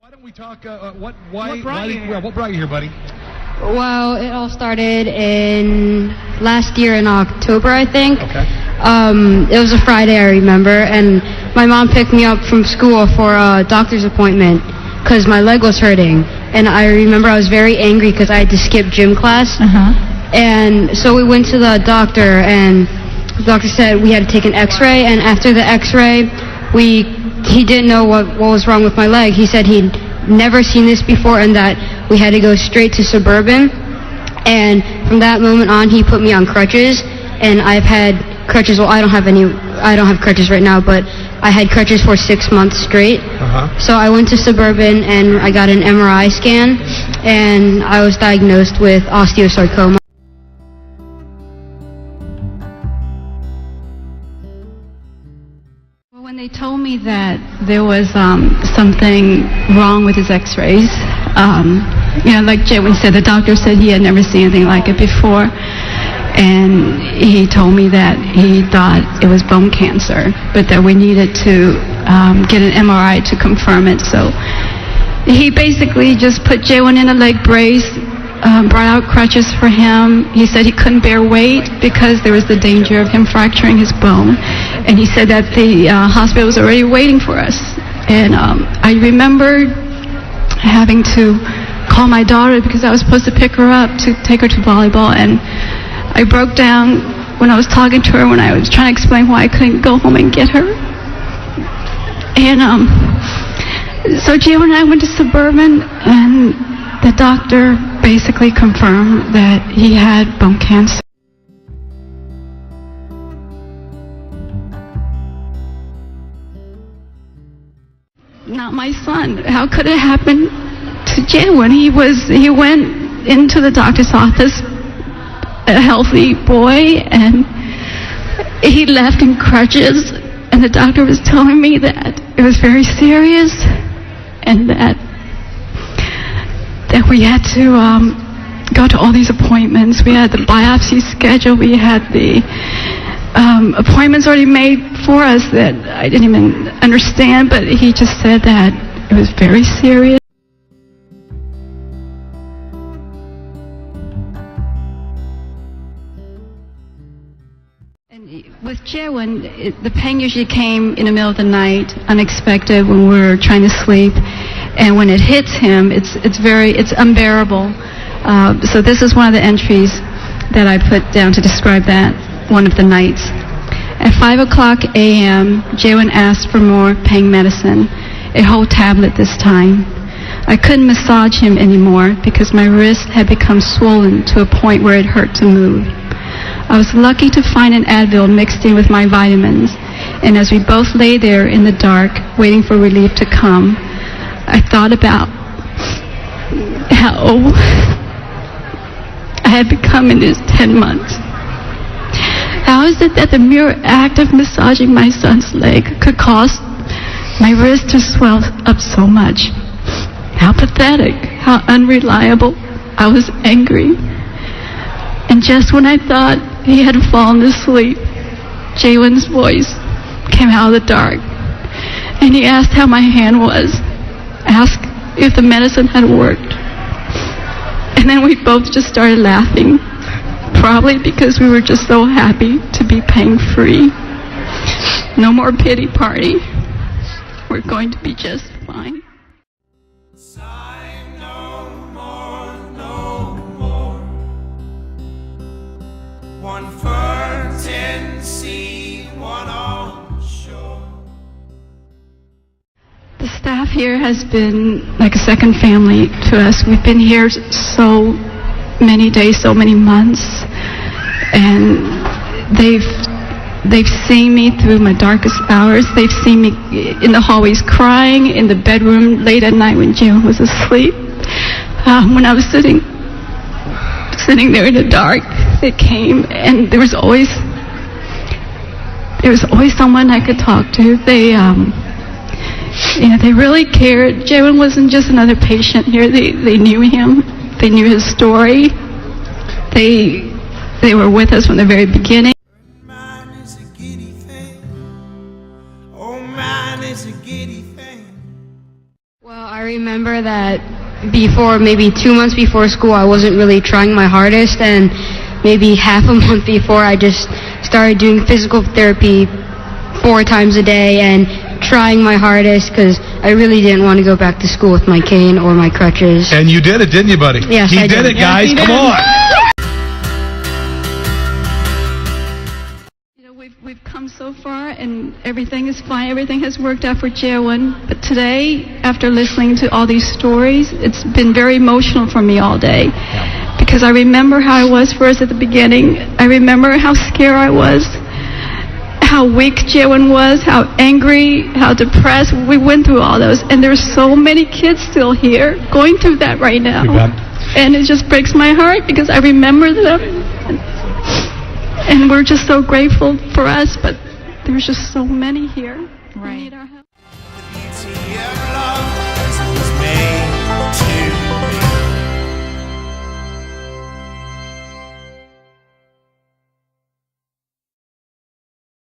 Why don't we talk, what brought you here, buddy? Well, it all started in last year in October, I think. Okay. It was a Friday, I remember, and my mom picked me up from school for a doctor's appointment because my leg was hurting. And I remember I was very angry because I had to skip gym class. And so we went to the doctor, and the doctor said we had to take an x-ray, and after the x-ray, he didn't know what was wrong with my leg. He said he'd never seen this before and that we had to go straight to Suburban. And from that moment on, he put me on crutches, and I've had crutches. Well, I don't have crutches right now, but I had crutches for 6 months straight. So I went to Suburban and I got an MRI scan, and I was diagnosed with osteosarcoma. When they told me that there was something wrong with his x-rays, like Jaiwen said, the doctor said he had never seen anything like it before, and he told me that he thought it was bone cancer, but that we needed to get an MRI to confirm it. So he basically just put Jaiwen in a leg brace, brought out crutches for him. He said he couldn't bear weight because there was the danger of him fracturing his bone. And he said that the hospital was already waiting for us. And I remember having to call my daughter because I was supposed to pick her up to take her to volleyball. And I broke down when I was talking to her, when I was trying to explain why I couldn't go home and get her. And so Jaiwen and I went to Suburban, and the doctor basically confirmed that he had bone cancer. Not my son. How could it happen to Jaiwen? He went into the doctor's office, a healthy boy, and he left in crutches, and the doctor was telling me that it was very serious and that we had to go to all these appointments. We had the biopsy schedule. We had the appointments already made for us that I didn't even understand, but he just said that it was very serious. And with Jaiwen, the pain usually came in the middle of the night, unexpected, when we were trying to sleep. And when it hits him, it's unbearable. So this is one of the entries that I put down to describe that one of the nights. At 5:00 a.m., Jaiwen asked for more pain medicine, a whole tablet this time. I couldn't massage him anymore because my wrist had become swollen to a point where it hurt to move. I was lucky to find an Advil mixed in with my vitamins, and as we both lay there in the dark, waiting for relief to come, I thought about how I had become in these 10 months. How is it that the mere act of massaging my son's leg could cause my wrist to swell up so much? How pathetic, how unreliable. I was angry. And just when I thought he had fallen asleep, Jaiwen's voice came out of the dark, and he asked how my hand was, asked if the medicine had worked. And then we both just started laughing, probably because we were just so happy to be pain-free. No more pity party. We're going to be just fine. One for 10 sea, one on shore. The staff here has been like a second family to us. We've been here so many days, so many months, and they've seen me through my darkest hours. They've seen me in the hallways crying, in the bedroom late at night when Jaiwen was asleep. When I was sitting there in the dark, they came, and there was always someone I could talk to. They really cared. Jaiwen wasn't just another patient here. They knew him. They knew his story. They were with us from the very beginning. Mine is a giddy thing. Oh, mine is a giddy thing. Well, I remember remember that before, maybe 2 months before school, I wasn't really trying my hardest, and maybe half a month before, I just started doing physical therapy 4 times a day and trying my hardest because I really didn't want to go back to school with my cane or my crutches. And you did it, didn't you, buddy? Yes, he I did did. it, guys. Yes, he Come did. on. We've come so far, and everything is fine. Everything has worked out for Jaiwen. But today, after listening to all these stories, it's been very emotional for me all day. Because I remember how I was first at the beginning. I remember how scared I was, how weak Jaiwen was, how angry, how depressed. We went through all those. And there's so many kids still here going through that right now. And it just breaks my heart because I remember them. And we're just so grateful for us, but there's just so many here who need our help.